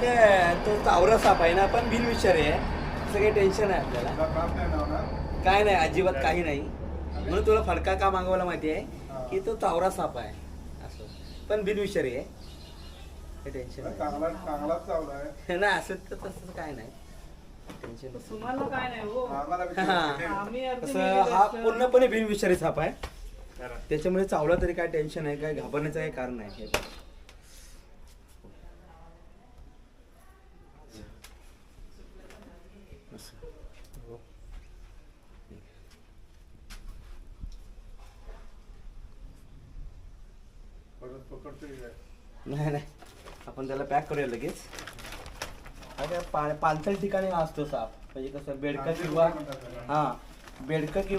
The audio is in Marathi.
काय तो चावरा साप आहे ना, पण बिनविषारी आहे, असं काही टेन्शन आहे आपल्याला. तुला त्रास नाही ना होणार? काय नाही, अजिबात काही नाही. म्हणून तुला फडका का मागवायला माहिती आहे की तो चावरा साप आहे असं, पण बिनविषारी आहे, काही टेन्शन नाही. चांगलाच चावला आहे. नाही असं तर तसं काय नाही, टेन्शन तुम्हाला काय नाही हो. आम्हाला बी हा. आम्ही अर्धी असं मेली हा जास्त. पूर्णपणे बिनविषारी साप आहे, त्याच्यामुळे चावला तरी काय टेन्शन आहे, काय घाबरण्याचं काही कारण नाही. परत पकडतोय काय? नाही नाही, आपण त्याला पॅक करूया लगेच. अरे पाणथळ ठिकाणी असतो साप, म्हणजे कसं बेडका किंवा हा बेडका किंवा